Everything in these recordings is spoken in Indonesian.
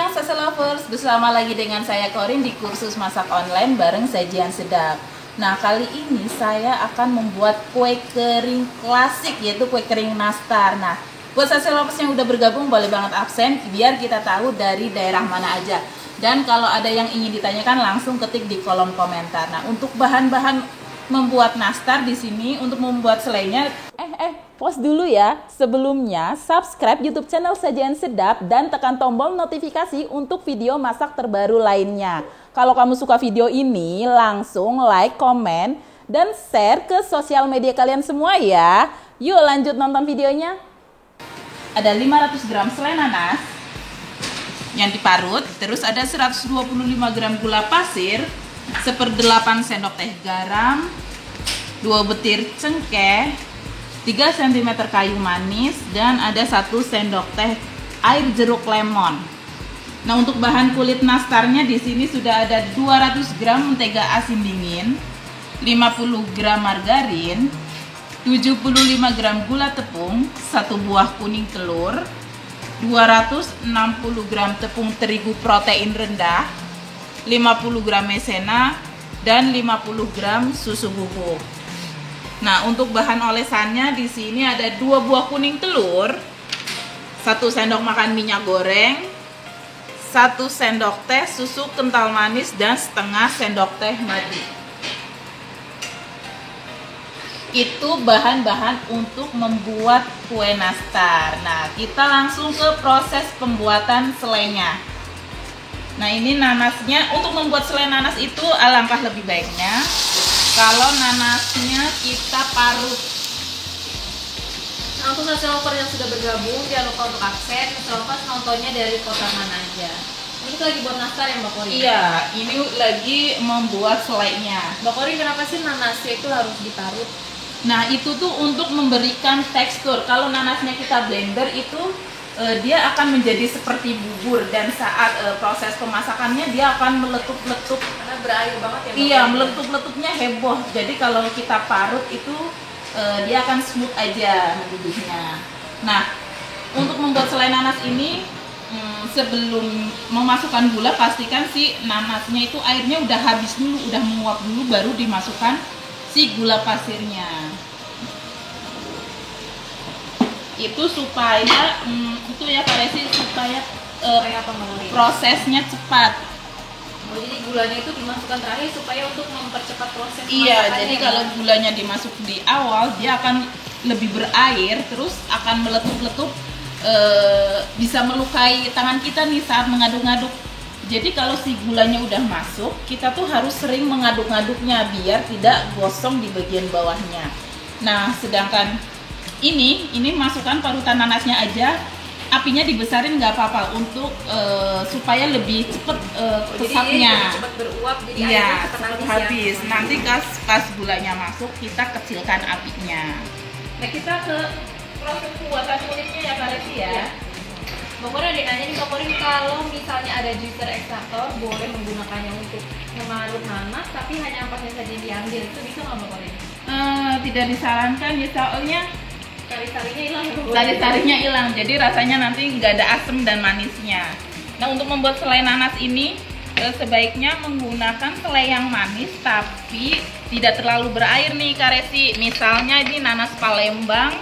Siang Sasa Lovers, bersama lagi dengan saya Corin di kursus masak online bareng Sajian Sedap. Nah, kali ini saya akan membuat kue kering klasik, yaitu kue kering nastar. Nah, buat Sasa Lovers yang udah bergabung boleh banget absen biar kita tahu dari daerah mana aja. Dan kalau ada yang ingin ditanyakan langsung ketik di kolom komentar. Nah, untuk bahan-bahan membuat nastar di sini, untuk membuat selainya pause dulu ya. Sebelumnya, subscribe YouTube channel Sajian Sedap dan tekan tombol notifikasi untuk video masak terbaru lainnya. Kalau kamu suka video ini, langsung like, komen, dan share ke sosial media kalian semua ya. Yuk lanjut nonton videonya. Ada 500 gram selai nanas yang diparut, terus ada 125 gram gula pasir, 1/8 sendok teh garam, 2 butir cengkeh, 3 cm kayu manis, dan ada 1 sendok teh air jeruk lemon. Nah, untuk bahan kulit nastarnya di sini sudah ada 200 gram mentega asin dingin, 50 gram margarin, 75 gram gula tepung, 1 buah kuning telur, 260 gram tepung terigu protein rendah, 50 gram maizena, dan 50 gram susu bubuk. Nah, untuk bahan olesannya di sini ada 2 buah kuning telur, 1 sendok makan minyak goreng, 1 sendok teh susu kental manis, dan setengah sendok teh madu. Itu bahan-bahan untuk membuat kue nastar. Nah, kita langsung ke proses pembuatan selainya. Nah, ini nanasnya. Untuk membuat selai nanas itu alangkah lebih baiknya kalau nanasnya kita parut. Nah, untuk Sasa Lovers yang sudah bergabung, jangan lupa untuk absen. Sasa Lovers nontonnya dari kota mana aja. Ini lagi buat nastar ya Mbak Corin? Iya, ini lagi membuat selainya. Mbak Corin, kenapa sih nanasnya itu harus diparut? Nah, itu tuh untuk memberikan tekstur. Kalau nanasnya kita blender itu dia akan menjadi seperti bubur, dan saat proses pemasakannya dia akan meletup-letup. Karena berair banget ya Mbak? Iya, meletup-letupnya heboh. Jadi kalau kita parut itu dia akan smooth aja mendidihnya. Nah, untuk membuat selai nanas ini sebelum memasukkan gula, pastikan si nanasnya itu airnya udah habis dulu, udah menguap dulu, baru dimasukkan si gula pasirnya. Itu supaya itu ya Kak Resi, supaya prosesnya cepat. Oh, jadi gulanya itu dimasukkan terakhir supaya untuk mempercepat proses. Iya, jadi kalau gulanya dimasuk di awal, dia akan lebih berair, terus akan meletup-letup, bisa melukai tangan kita nih saat mengaduk-ngaduk. Jadi kalau si gulanya udah masuk, kita tuh harus sering mengaduk-ngaduknya biar tidak gosong di bagian bawahnya. Nah, sedangkan ini masukkan parutan nanasnya aja, apinya dibesarin nggak apa-apa untuk supaya lebih cepet kesatnya. Cepat beruap, jadi iya, airnya cepat habis. Nanti pas gulanya masuk, kita kecilkan apinya. Nah, kita ke proses pembuatan kulitnya ya Kak Resi ya. Mbak Corin ada yang nanya nih Mbak Corin, kalau misalnya ada juicer ekstraktor boleh menggunakannya untuk memarut nanas, tapi hanya ampasnya saja yang diambil, itu bisa nggak Mbak Corin? Tidak disarankan ya, soalnya Sari-sarinya hilang. sari-sarinya hilang, jadi rasanya nanti nggak ada asam dan manisnya. Nah, untuk membuat selai nanas ini sebaiknya menggunakan selai yang manis tapi tidak terlalu berair nih Kak Resi. Misalnya ini nanas Palembang,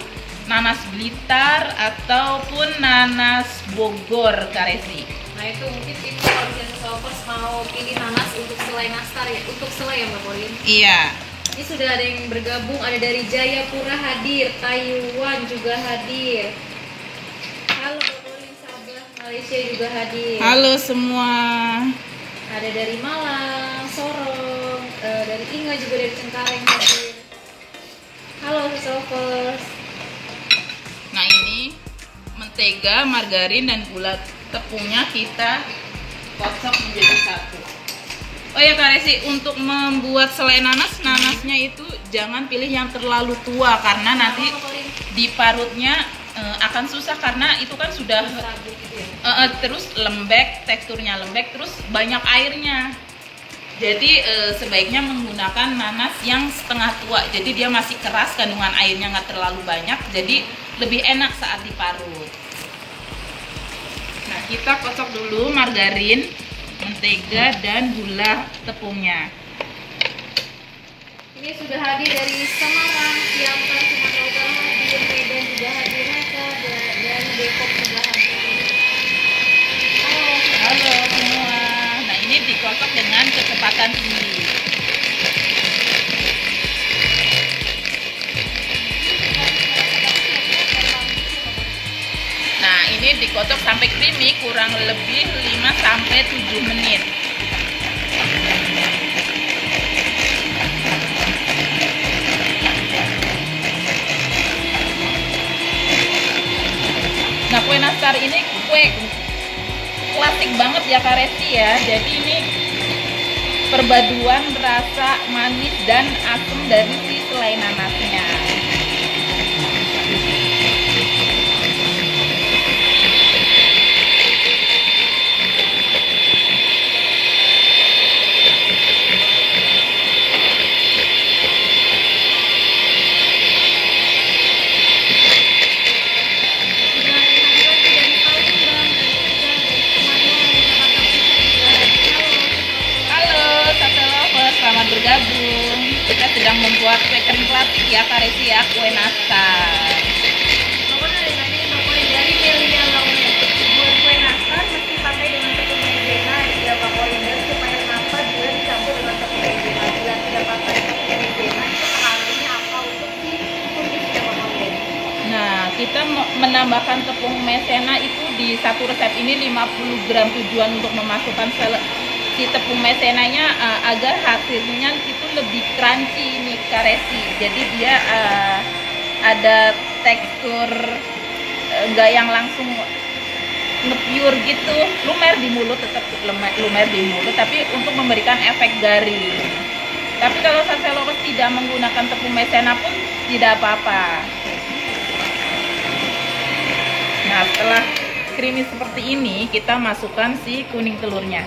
nanas Blitar, ataupun nanas Bogor Kak Resi. Nah, itu mungkin itu kalau misalnya Sasa Lovers mau pilih nanas untuk selai nastar ya, untuk selai ya Mbak Corin. Iya. Ini sudah ada yang bergabung, ada dari Jayapura hadir, Taiwan juga hadir. Halo Mbak Corin, Sabah, Malaysia juga hadir. Halo semua. Ada dari Malang, Sorong, dari Inga juga dari Cengkareng hadir. Halo Sasa Lovers. Nah, ini mentega, margarin, dan gula tepungnya kita kocok menjadi satu. Oh ya Kak Resi, untuk membuat selai nanasnya itu jangan pilih yang terlalu tua, karena nanti diparutnya akan susah, karena itu kan sudah terus lembek, teksturnya lembek, terus banyak airnya. Jadi sebaiknya menggunakan nanas yang setengah tua, jadi dia masih keras, kandungan airnya nggak terlalu banyak, jadi lebih enak saat diparut. Nah, kita kocok dulu margarin, mentega, dan gula tepungnya. Ini sudah hadir dari Semarang, Siantar, Sumatera Utara hadir, Medan juga hadir, Naka, dan Depok juga hadir. Halo semua. Nah, ini dikocok dengan kecepatan tinggi. Nah, ini dikocok sampai creamy kurang lebih 5-7 menit. Nah, kue nastar ini kue klasik banget ya Kak Resti ya. Jadi ini perpaduan rasa manis dan asam dari si selai nanasnya. Selamat bergabung. Kita sedang membuat kue kering klasik ya Kak Resti ya, kue nastar. Pokoknya dari tadi pokoknya dari Melia Lauren. Buat kue nastar mesti pakai dengan tepung maizena ya pokoknya supaya kenapa dia dicampur dengan tepung maizena. Bila tidak pakai tepung maizena itu pengaruhnya apa untuk si kumisnya pokoknya. Nah, kita menambahkan tepung maizena itu di satu resep ini 50 gram tujuan untuk memasukkan si tepung maizenanya agar hasilnya itu lebih crunchy nih Kak Resti. Jadi dia ada tekstur enggak yang langsung nge-pure gitu, lumer di mulut, tetap lumer di mulut, tapi untuk memberikan efek garing. Tapi kalau Saseloros tidak menggunakan tepung maizena pun tidak apa-apa. Nah, setelah creamy seperti ini, kita masukkan si kuning telurnya.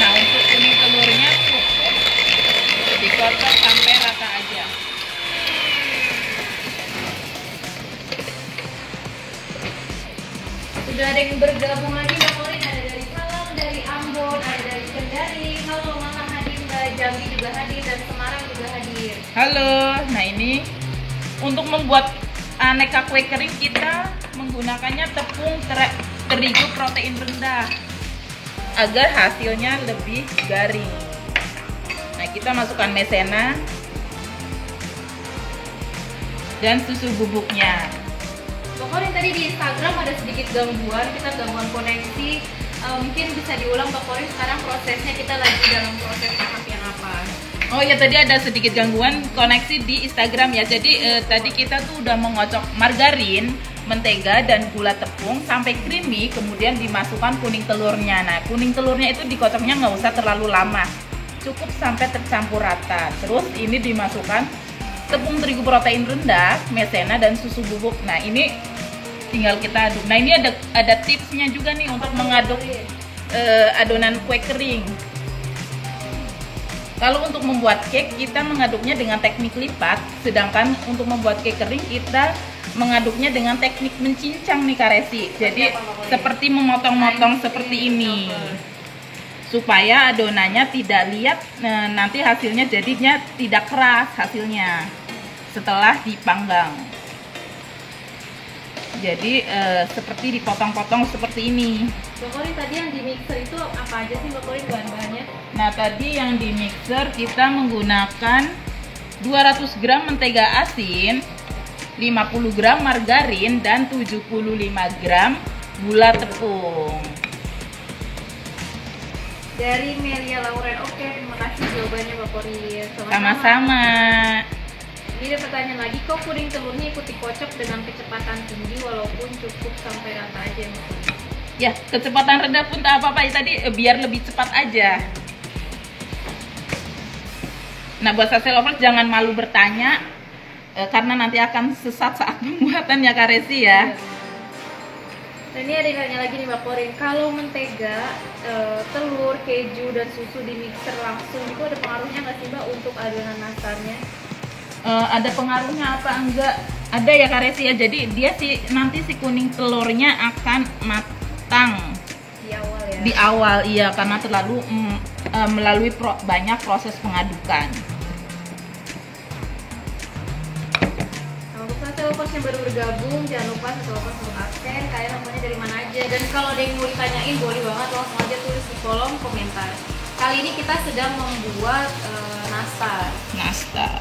Nah, untuk kuning telurnya cukup dikocok sampai rata aja. Sudah ada yang bergabung lagi Mbak Korin, ada dari Malang, dari Ambon, ada dari Kendari. Halo Malang hadir, Mbak Jambi juga hadir, dan Semarang juga hadir. Halo, nah ini untuk membuat aneka kue kering kita menggunakannya tepung terigu protein rendah agar hasilnya lebih garing. Nah, kita masukkan maizena dan susu bubuknya. Pokoknya tadi di Instagram ada sedikit gangguan, kita gangguan koneksi. Mungkin bisa diulang Mbak Korin, sekarang prosesnya kita lagi dalam proses tahap yang apa? Oh ya, tadi ada sedikit gangguan koneksi di Instagram ya. Jadi tadi kita tuh udah mengocok margarin, mentega, dan gula tepung sampai creamy, kemudian dimasukkan kuning telurnya. Nah, kuning telurnya itu dikocoknya nggak usah terlalu lama, cukup sampai tercampur rata. Terus ini dimasukkan tepung terigu protein rendah, maizena, dan susu bubuk. Nah, ini tinggal kita aduk. Nah, ini ada tipsnya juga nih untuk mengaduk adonan kue kering. Kalau untuk membuat cake kita mengaduknya dengan teknik lipat, sedangkan untuk membuat cake kering kita mengaduknya dengan teknik mencincang nih Kak Resti. Jadi seperti memotong-motong seperti ini, supaya adonannya tidak liat, nanti hasilnya jadinya tidak keras hasilnya setelah dipanggang. Jadi seperti dipotong-potong seperti ini. Mbak Korin, tadi yang di mixer itu apa aja sih Mbak Korin bahan-bahannya? Nah, tadi yang di mixer kita menggunakan 200 gram mentega asin, 50 gram margarin, dan 75 gram gula tepung. Dari Melia Lauren. Oke, terima kasih jawabannya Mbak Korin. Sama-sama. Ini ada pertanyaan lagi, kok kuning telurnya ikut dikocok dengan kecepatan tinggi walaupun cukup sampai rata aja Mbak Korin? Ya, kecepatan rendah pun tak apa-apa ya, tadi biar lebih cepat aja. Nah, buat Sase Lovers jangan malu bertanya, karena nanti akan sesat saat pembuatan ya Kak Resti ya. Dan ini ada yang nanya lagi nih Mbak Korin, kalau mentega, telur, keju, dan susu di mixer langsung itu ada pengaruhnya nggak sih Mbak untuk adonan nastarnya? Ada pengaruhnya apa enggak? Ada ya Kak Resi ya. Jadi dia nanti si kuning telurnya akan matang Di awal ya. di awal, iya, karena terlalu melalui banyak proses pengadukan. Nah, untuk Satelovers yang baru bergabung, jangan lupa Satelovers untuk absen. Kalian nontonnya dari mana aja? Dan kalau ada yang mau ditanyain, boleh banget langsung aja tulis di kolom komentar. Kali ini kita sedang membuat nastar. Nastar.